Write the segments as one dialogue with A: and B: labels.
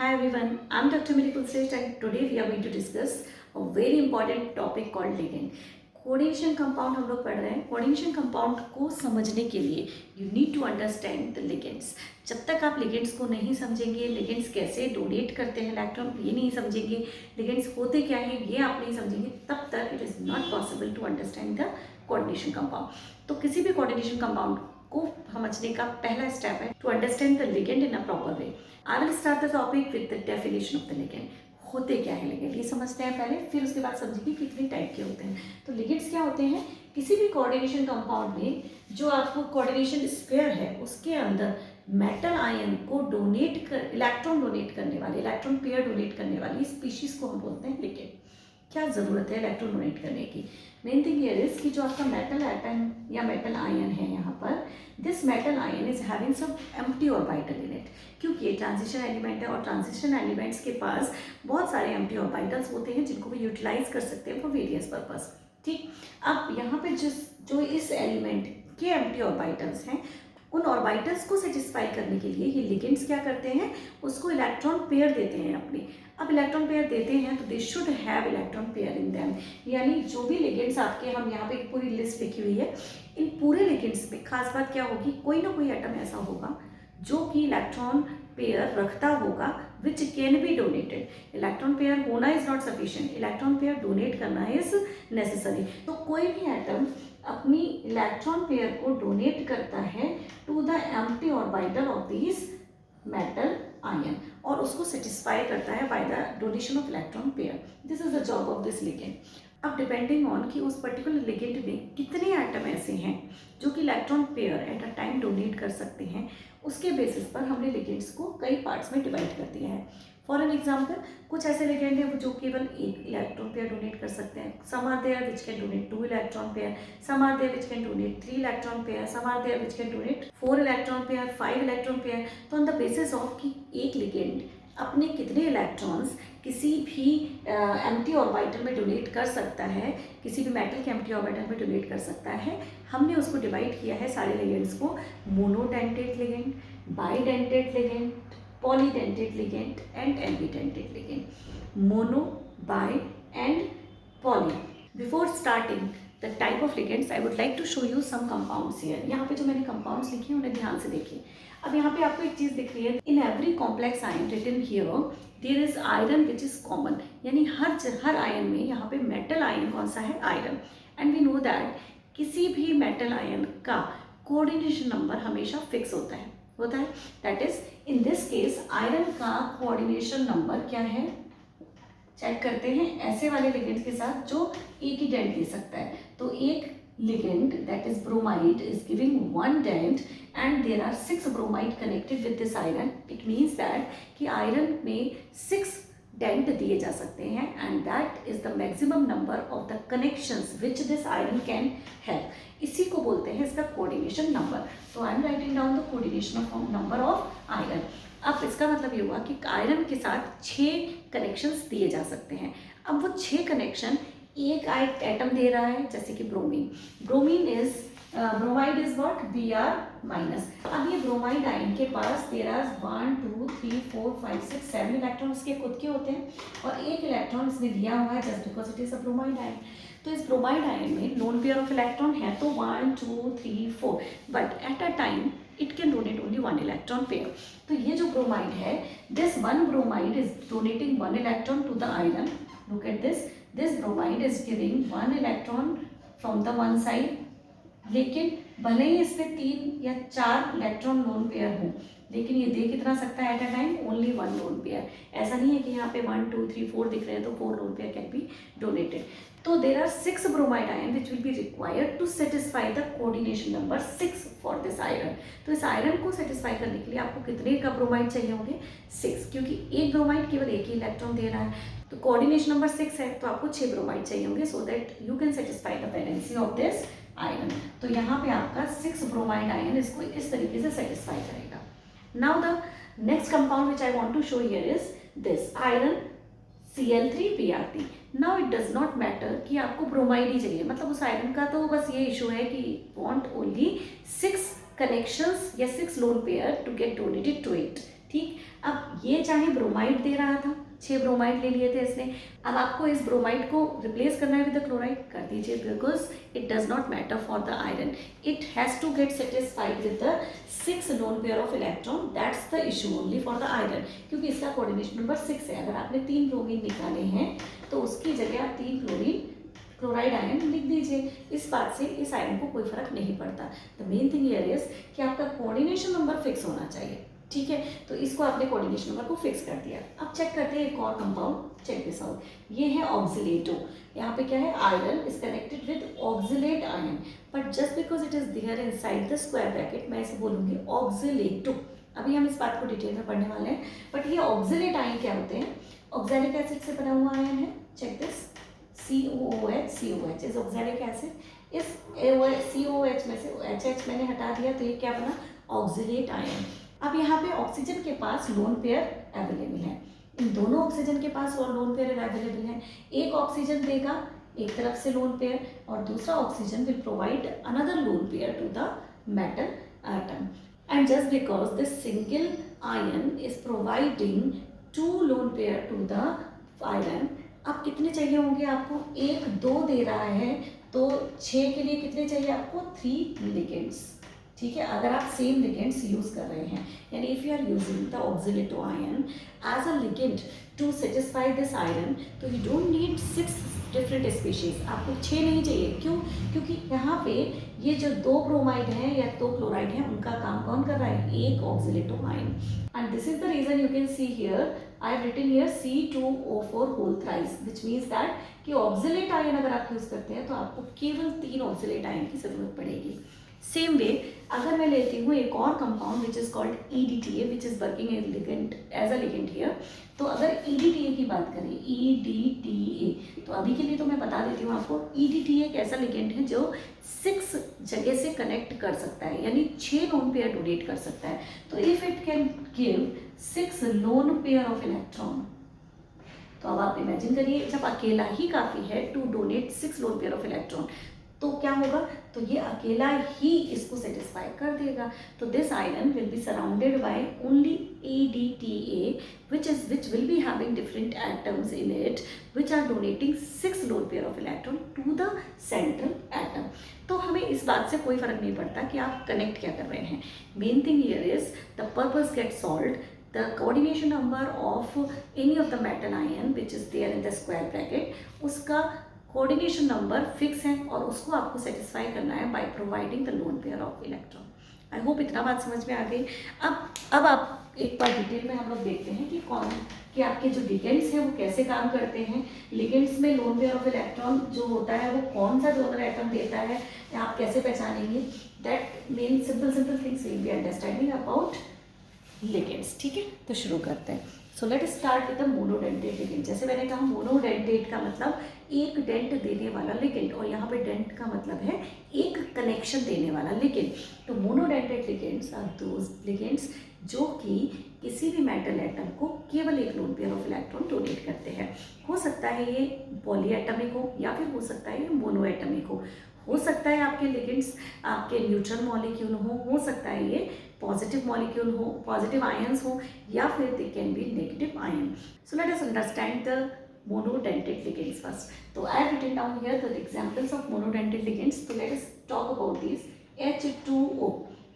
A: Hi everyone, I'm Dr. Miracle Seth and today we are going to discuss a very important topic called ligand. Coordination compound हम लोग पढ़ रहे हैं। Coordination compound को समझने के लिए you need to understand the ligands. जब तक आप लिगेंड्स को नहीं समझेंगे, लिगेंड्स कैसे डोनेट करते हैं इलेक्ट्रॉन ये नहीं समझेंगे, लिगेंड्स होते क्या है ये आप नहीं समझेंगे, तब तक it is not possible to understand the coordination compound. तो किसी भी कोऑर्डिनेशन कंपाउंड को समझने का पहला स्टेप है to understand the ligand in a proper way. I will start the topic with the definition of the ligand. होते क्या है लिगेंड ये समझते हैं पहले, फिर उसके बाद समझेंगे कितने टाइप के होते हैं। तो लिगेंड्स क्या होते हैं? किसी भी कोऑर्डिनेशन कंपाउंड में जो आपको कोऑर्डिनेशन स्क्वायर है उसके अंदर मेटल आयन को डोनेट कर इलेक्ट्रॉन डोनेट करने वाले, इलेक्ट्रॉन पेयर डोनेट करने वाली स्पीशीज को हम बोलते हैं लिगेंड। क्या ज़रूरत है इलेक्ट्रॉन डोनेट करने की? मेन थिंग ये इज कि जो आपका मेटल एटम या मेटल आयन है यहाँ पर, this metal ion is having some empty orbital in it, क्योंकि ये ट्रांजिशन एलिमेंट है और ट्रांजिशन एलिमेंट्स के पास बहुत सारे एम्प्टी ऑर्बिटल्स होते हैं जिनको वो यूटिलाइज कर सकते हैं फॉर वेरियस पर्पस। ठीक, अब यहाँ पे जो इस एलिमेंट के एम्प्टी ऑर्बिटल्स हैं उन ऑर्बिटल्स को सेटिस्फाई करने के लिए ये लिगेंड्स क्या करते हैं, उसको इलेक्ट्रॉन पेयर देते हैं अपने। अब इलेक्ट्रॉन पेयर देते हैं तो they should have electron pair in them, यानी जो भी लिगेंड्स आपके, हम यहाँ पे एक पूरी लिस्ट लिखी हुई है, इन पूरे लिगेंड्स में खास बात क्या होगी, कोई ना कोई एटम ऐसा होगा जो कि इलेक्ट्रॉन पेयर रखता होगा which can be donated. Electron pair होना is not sufficient, electron pair donate करना इज नेसेसरी। तो कोई भी एटम अपनी इलेक्ट्रॉन पेयर को डोनेट करता है to the empty orbital of this metal ion और उसको सेटिस्फाई करता है by the donation of electron pair. This is the job of this ligand. अब डिपेंडिंग ऑन कि उस पर्टिकुलर लिगेंड में कितने एटम ऐसे हैं जो कि electron pair at a time donate कर सकते हैं, उसके बेसिस पर हमने लिगेंड्स को कई पार्ट्स में डिवाइड कर दिया है। फॉर एन एग्जाम्पल, कुछ ऐसे लिगेंड हैं जो केवल एक इलेक्ट्रॉन पेयर डोनेट कर सकते हैं। Some are there which can donate 2 electron pair, some are there which can donate 3 electron pair, some are there which can donate 4 electron pair, 5 electron pair. तो ऑन द बेसिस ऑफ कि एक ligand अपने कितने electrons किसी भी empty orbital में donate कर सकता है, किसी भी मेटल के एम्प्टी ऑर्बिटल में डोनेट कर सकता है, हमने उसको डिवाइड किया है सारे लिगेंड्स को monodentate ligand, bidentate ligand, polydentate ligand and ambidentate ligand. Mono, bi and poly. Before starting the type of ligands I would like to show you some compounds here. यहाँ पे जो मैंने कंपाउंड्स लिखे हैं उन्हें ध्यान से देखिए। अब यहाँ पे आपको एक चीज़ दिख रही है, in every complex ion written here there is iron which is common, यानी हर आयन में यहाँ पे मेटल आयन कौन सा है, iron. And we know that किसी भी मेटल आयन का कोऑर्डिनेशन नंबर हमेशा फिक्स होता है that is in this case iron का कोऑर्डिनेशन नंबर क्या है, चेक करते हैं ऐसे वाले लिगेंड के साथ जो एक ही डेंट दे सकता है। तो एक ligand that is bromide is giving 1 dent and there are 6 bromide connected with this iron. It means that कि iron में 6 dent दिए जा सकते हैं and that is the maximum number of the connections which this iron can have. इसी को बोलते हैं इसका coordination number. तो I am writing down the coordination of number of iron. अब इसका मतलब ये हुआ कि आयरन के साथ 6 कनेक्शंस दिए जा सकते हैं। अब वो 6 कनेक्शन एक एटम दे रहा है, जैसे कि bromine is bromide is what, Br minus. अब ये ब्रोमाइड आयन के पास देयर आर 1 2 3 4 5 6 7 इलेक्ट्रॉन इसके खुद के होते हैं और एक इलेक्ट्रॉन इसने दिया हुआ है just because it is a bromide ion. तो इस ब्रोमाइड आयन में लोन पेयर ऑफ इलेक्ट्रॉन है तो 1 2 3 4, but at a time it can donate only 1 electron pair. तो ये जो ब्रोमाइड है, this 1 bromide is donating 1 electron to the iron. Look at this bromide is giving 1 electron from the one side, लेकिन भले ही इसमें 3 या 4 इलेक्ट्रॉन लोन पेयर हो, लेकिन ये दे कितना सकता है eight a time, only 1 lone pair. ऐसा नहीं है कि यहाँ पे 1 2 3 4 दिख रहे हैं तो 4 lone pair can be donated. तो there are 6 bromide ion which will be required to satisfy the coordination number 6 for this iron. तो इस आयरन को सेटिस्फाई करने के लिए आपको कितने का ब्रोमाइड चाहिए होंगे, 6, क्योंकि एक ब्रोमाइड केवल एक ही इलेक्ट्रॉन दे रहा है। तो कोऑर्डिनेशन नंबर 6 है तो आपको 6 ब्रोमाइड चाहिए होंगे सो that you can satisfy the valency of this iron. तो यहाँ पे आपका 6 ब्रोमाइड आयन इसको इस तरीके से सेटिस्फाई करेगा। Now the next compound which I want to show here is this iron Cl3Br3। Now it does not matter कि आपको ब्रोमाइड ही चाहिए, मतलब उस आयरन का तो बस ये इशू है कि वांट ओनली 6 कनेक्शंस या 6 lone pair to get donated to it. ठीक, अब ये चाहे ब्रोमाइड दे रहा था, 6 ब्रोमाइड ले लिए थे इसने, अब आपको इस ब्रोमाइड को रिप्लेस करना है विद द क्लोराइड, कर दीजिए, because it does not matter for the iron, it has to get satisfied with the 6 lone pair of electron, that's the issue only for the iron, क्योंकि इसका coordination number 6 है। अगर आपने 3 bromine निकाले हैं तो उसकी जगह आप 3 क्लोराइड आयन लिख दीजिए, इस बात से इस आयन को कोई फर्क नहीं पड़ता। The main thing here is कि आपका कोऑर्डिनेशन नंबर फिक्स होना चाहिए, ठीक है, तो इसको आपने कोऑर्डिनेशन नंबर को फिक्स कर दिया। अब चेक करते हैं एक और कंपाउंड, चेक दिस आउट, ये है ऑक्सिलेटो, यहाँ पे क्या है, iron is connected with oxalate ion, but just because it is there inside the square bracket मैं इसे बोलूंगी ऑक्सिलेटो। अभी हम इस बात को डिटेल में पढ़ने वाले हैं, बट ये ऑक्सिलेट आयन क्या होते हैं, ऑक्सैलिक एसिड से बना हुआ आयन है, check this, COOH is oxalic acid, इस COOH में से HH मैंने हटा दिया तो ये क्या बना, ऑक्सिलेट आयन। अब यहाँ पे ऑक्सीजन के पास लोन पेयर अवेलेबल है, इन दोनों ऑक्सीजन के पास और लोन पेयर अवेलेबल है, एक ऑक्सीजन देगा एक तरफ से लोन पेयर और दूसरा oxygen will provide another lone pair to the metal atom, and just because this single ion is providing 2 lone pair to the iron, अब कितने चाहिए होंगे आपको, 1 2 दे रहा है तो 6 के लिए कितने चाहिए आपको, 3 लिगेंड्स, ठीक है, अगर आप सेम लिगेंड्स यूज कर रहे हैं, यानी if you are using the oxalato ion as a ligand to satisfy this iron, तो you don't need 6 different species, आपको 6 नहीं चाहिए, क्यों, क्योंकि यहाँ पे ये जो 2 ब्रोमाइड हैं या 2 क्लोराइड हैं उनका काम कौन कर रहा है, एक oxalato ion, and this is the reason you can see here I have written here C2O4 whole thrice, which means that कि ऑक्सिलेट आयन अगर आप यूज करते हैं तो आपको केवल 3 ऑक्सिलेट आयन की जरूरत पड़ेगी। सेम वे अगर मैं लेती हूँ एक और compound which is called EDTA which is working as a ligand here, तो अगर EDTA की बात करें, EDTA, तो अभी के लिए तो मैं बता देती हूँ आपको, EDTA एक ऐसा लिगेंड है जो 6 जगह से कनेक्ट कर सकता है, यानी 6 लोन पेयर डोनेट कर सकता है, तो if it can give 6 lone pair of electron, तो अब आप इमेजिन करिए जब अकेला ही काफ़ी है to donate 6 lone pair of electron, तो क्या होगा, तो ये अकेला ही इसको सेटिस्फाई कर देगा, तो this iron will be surrounded by only EDTA which will be having different atoms in it which are donating 6 lone pair of electron to the central atom। तो हमें इस बात से कोई फर्क नहीं पड़ता कि आप कनेक्ट क्या कर रहे हैं, main thing here is the purpose get solved, the coordination number of any of the metal ion which is there in the square bracket, उसका कोऑर्डिनेशन नंबर फिक्स है और उसको आपको सेटिस्फाई करना है by providing the lone pair of electron. I hope इतना बात समझ में आ गई। अब आप एक बार डिटेल में हम लोग देखते हैं कि आपके जो लिगेंड्स हैं वो कैसे काम करते हैं, लिगेंड्स में लोन पेयर ऑफ इलेक्ट्रॉन जो होता है वो कौन सा डोनर एटम देता है, आप कैसे पहचानेंगे, that mean simple things will be understanding about ligands, ठीक है, तो शुरू करते हैं। So let start with the monodentate ligand. जैसे मैंने कहा मोनोडेंटेट का मतलब एक डेंट देने वाला लिगेंड, और यहाँ पे डेंट का मतलब है एक कनेक्शन देने वाला लिगेंड। तो monodentate ligands are those ligands जो कि किसी भी मेटल एटम को केवल एक lone pair of electron donate करते हैं। हो सकता है ये पॉलीएटमिक हो या फिर हो सकता है ये मोनोएटमिक हो सकता है आपके लिगेंड्स आपके न्यूट्रल मॉलिक्यूल हो सकता है ये पॉजिटिव मॉलिक्यूल हो, पॉजिटिव आयंस हो, या फिर they can be negative ion. So let us understand the monodentate ligands first. So I have written down here the examples of monodentate ligands. So let us talk about these. H2O,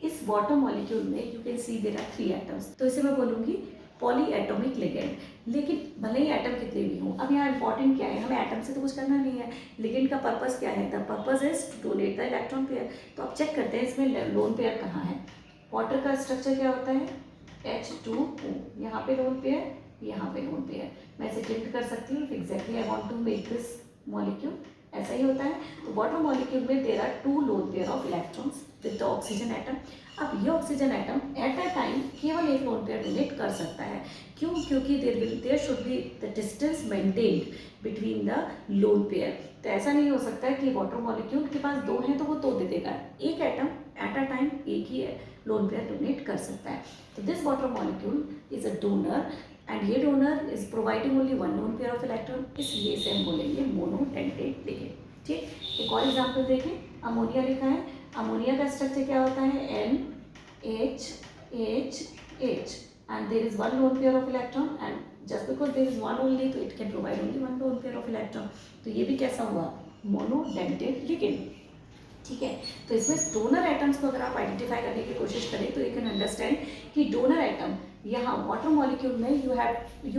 A: इस water molecule में you can see there are 3 atoms. तो इसे मैं बोलूँगी polyatomic ligand, लेकिन भले ही atom कितने भी हों। अब यहाँ इंपॉर्टेंट क्या है, हमें एटम से तो कुछ करना नहीं है, लिगेंड का पर्पस क्या है, the purpose is to donate the electron pair. तो अब चेक करते हैं इसमें लोन पेयर कहाँ है। वाटर का स्ट्रक्चर क्या होता है, H2O, यहाँ पे लोन पेयर, यहाँ पे लोन पेयर। मैं इसे प्रिंट कर सकती हूँ, exactly I want to make this molecule, ऐसा ही होता है। तो वाटर मॉलिक्यूल में there are 2 lone pair of electrons with the oxygen atom. अब ये oxygen atom at a time केवल एक लोन पेयर डोनेट कर सकता है, क्यों, क्योंकि there should be the distance maintained between the lone pair. तो ऐसा नहीं हो सकता है कि वाटर मॉलिक्यूल के पास 2 हैं तो वो 2 दे देगा, एक एटम एट अ टाइम एक ही लोन पेयर डोनेट कर सकता है। तो this water molecule is a donor and ये donor is providing only 1 lone pair of electron, इसलिए इसे हम बोलेंगे मोनोडेंटेट लिगेंड। ठीक, एक और एग्जाम्पल देखें, अमोनिया लिखा है, अमोनिया का स्ट्रक्चर क्या होता है, NHHH and there is one lone pair of electron, and just because there is one only, तो it can provide only one lone pair of electron. तो ये भी कैसा हुआ, मोनोडेंटेट लिगेंड. ठीक है, तो इसमें डोनर एटम्स को अगर आप आइडेंटिफाई करने की कोशिश करें तो यू कैन अंडरस्टैंड कि डोनर एटम यहाँ वाटर मॉलिक्यूल में यू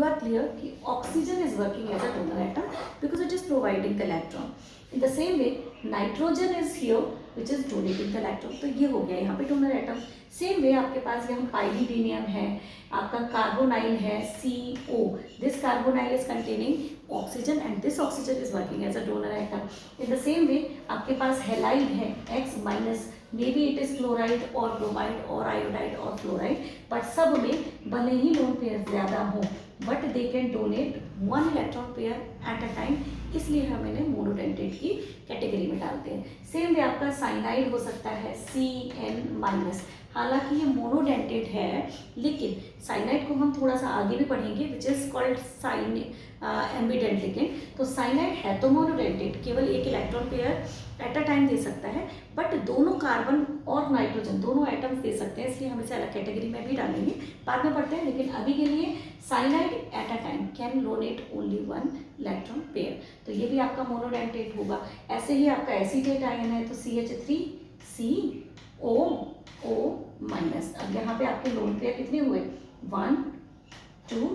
A: आर क्लियर कि oxygen is working as a donor atom because it is providing the electron. In the same way nitrogen is here which is donating the electron. तो ये हो गया यहाँ पे donor atom. Same way आपके पास यहाँ पाइरीडीनियम है, आपका कार्बोनाइल है CO. This carbonyl is containing oxygen and this oxygen is working as a donor atom. In the same way आपके पास हेलाइड है X minus, may be it is chloride और bromide और आयोडाइड और फ्लोराइड, बट सब में भले ही लोन पेयर ज़्यादा हो but they can donate one electron pair at a time, इसलिए हम इन्हें मोनोडेंटेट की कैटेगरी में डालते हैं. सेम वे आपका साइनाइड हो सकता है CN माइनस. हालांकि ये मोनोडेंटेट है लेकिन साइनाइड को हम थोड़ा सा आगे भी पढ़ेंगे which is called ambident ligand. तो साइनाइड है तो मोनोडेंटेट, केवल एक electron pair at a time दे सकता है, बट दोनों कार्बन और नाइट्रोजन दोनों एटम्स दे सकते हैं, इसलिए हम इसे अलग कैटेगरी में भी डालेंगे, बाद में पढ़ते हैं. लेकिन अभी के लिए cyanide eight a time can donate only one electron pair, तो ये भी आपका मोनोडेंटेट होगा. ऐसे ही आपका एसीटेट आयन है तो CH3CO माइनस. अब यहाँ पे आपके लोन पेयर कितने हुए, 1 2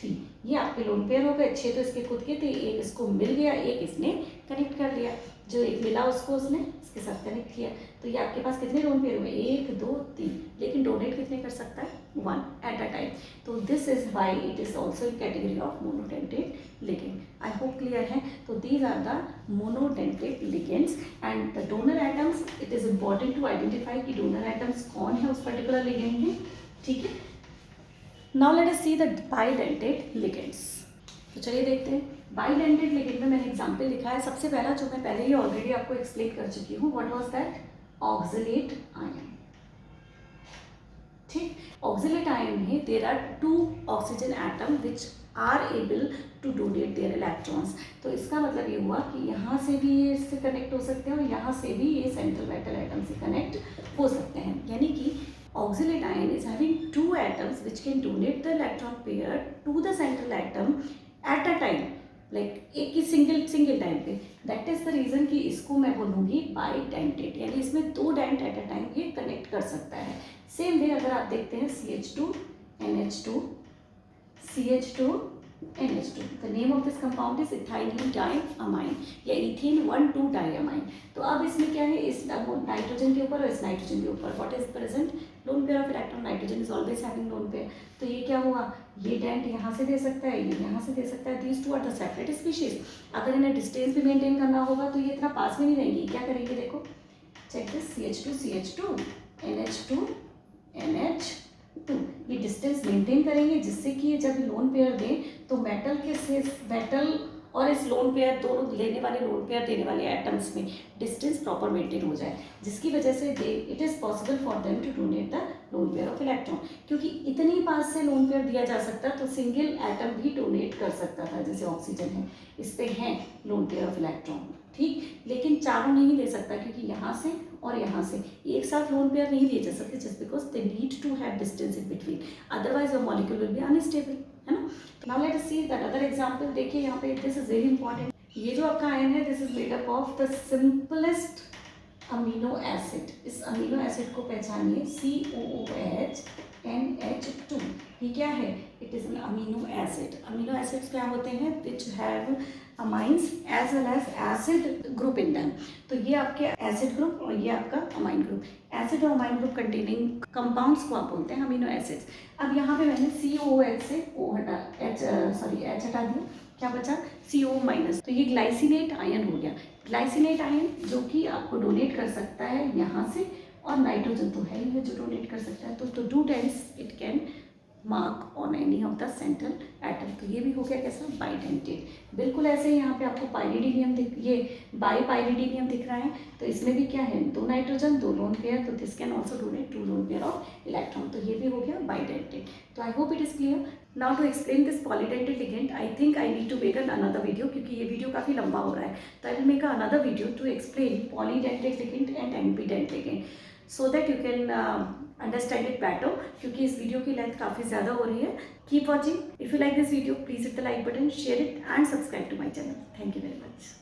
A: 3, ये आपके लोन पेयर हो गए. 6 तो इसके खुद के थे, एक इसको मिल गया, एक इसने कनेक्ट कर लिया, जो एक मिला उसको उसने इसके साथ कनेक्ट किया. तो ये आपके पास कितने लोन पेयर हुए, 1 2 3, लेकिन डोनेट कितने कर सकता है, 1 एट अ टाइम. तो this is why it is also in category of monodentate ligand. I hope clear है. तो these are the monodentate ligands and the donor atoms. It is important to identify कि donor atoms कौन है उस particular ligand में. ठीक है, now let us see the bidentate ligands. तो चलिए देखते हैं. बाइडेंटेट लिगेंड में मैंने एग्जाम्पल लिखा है. सबसे पहला जो मैं पहले ही ऑलरेडी आपको एक्सप्लेन कर चुकी हूँ, what was that, oxalate ion. ठीक, ऑक्सलेट आयन में there are 2 oxygen atom which are able to donate their electrons. तो इसका मतलब ये हुआ कि यहाँ से भी ये इससे कनेक्ट हो सकते हैं और यहाँ से भी ये सेंट्रल मेटल एटम से कनेक्ट हो सकते हैं. यानी कि oxalate ion is having 2 atoms which can donate the electron pair to the central atom at a time, like एक ही सिंगल टाइम पे. दैट इज द रीज़न कि इसको मैं बोलूँगी बाइडेंटेट, यानी इसमें 2 डेंट एट अ टाइम ये कनेक्ट कर सकता है. सेम वे अगर आप देखते हैं CH2 NH2 CH2 NH2, the name of this compound is ethylene diamine या ethane 1,2 diamine. तो अब इसमें क्या है, इस नाइट्रोजन के ऊपर और इस नाइट्रोजन के ऊपर what is present, loan pair of electron. Nitrogen is always having loan pair. तो ये क्या हुआ, ये डेंट यहाँ से दे सकता है, ये यहाँ से दे सकता है. These 2 are the separate species. अगर इन्हें डिस्टेंस भी मेंटेन करना होगा तो ये इतना पास में नहीं रहेंगी. क्या करेंगे, देखो check this, CH2 NH2 NH2, ये डिस्टेंस मेंटेन करेंगे जिससे कि ये जब लोन पेयर दें तो मेटल के से मेटल और इस लोन पेयर दोनों लेने वाले लोन पेयर देने वाले एटम्स में डिस्टेंस प्रॉपर मेंटेन हो जाए, जिसकी वजह से it is possible for them to donate the lone pair of electron. क्योंकि इतनी पास से लोन पेयर दिया जा सकता तो सिंगल एटम भी डोनेट कर सकता था. जैसे ऑक्सीजन है, इस पे है लोन पेयर ऑफ इलेक्ट्रॉन, ठीक, लेकिन चारों नहीं दे सकता क्योंकि यहाँ से और यहाँ से एक साथ लोन पेयर नहीं दिए जा सकते, just because they need to have distance in between, otherwise your molecule will be unstable, है ना. Now let us see that other example. देखिए यहाँ पे दिस इज वेरी इंपॉर्टेंट. ये जो आपका आयन है this is made up of the simplest amino acid. इस अमीनो एसिड को पहचानिए, COOH NH2. ये क्या है, it is an amino acid. Amino acids क्या होते हैं, which have amines as well as acid group in them. तो ये आपके एसिड ग्रुप और ये आपका अमाइन ग्रुप. एसिड और अमाइन ग्रुप कंटेनिंग कंपाउंड्स को आप बोलते हैं अमीनो एसिड्स. अब यहाँ पे मैंने COOH से H हटा दिया, क्या बचा, CO माइनस. तो ये ग्लाइसिनेट आयन हो गया. ग्लाइसिनेट आयन जो कि आपको डोनेट कर सकता है यहाँ से, और नाइट्रोजन तो है ही है जो डोनेट कर सकता है. तो 2 times it can mark on any of the central atom. तो ये भी हो गया कैसा, बाइडेंटेट. बिल्कुल ऐसे ही यहाँ पे आपको पाइरिडीनियम ये बाईपाइरिडीनियम दिख रहा है. तो इसमें भी क्या है, 2 नाइट्रोजन 2 लोन पेयर. तो this can also donate 2 lone pair of electron. तो ये भी हो गया बाइडेंटेट. तो I hope it is clear. Now to explain this polydentate ligand, I think I need to make another video, क्योंकि ये video काफ़ी लंबा हो रहा है. तो I will make another video to explain polydentate ligand and ambident ligand. So that you can understand it better, क्योंकि इस वीडियो की लेंथ काफ़ी ज़्यादा हो रही है. Keep watching. If you like this video, please hit the like button, share it and subscribe to my channel. Thank you very much.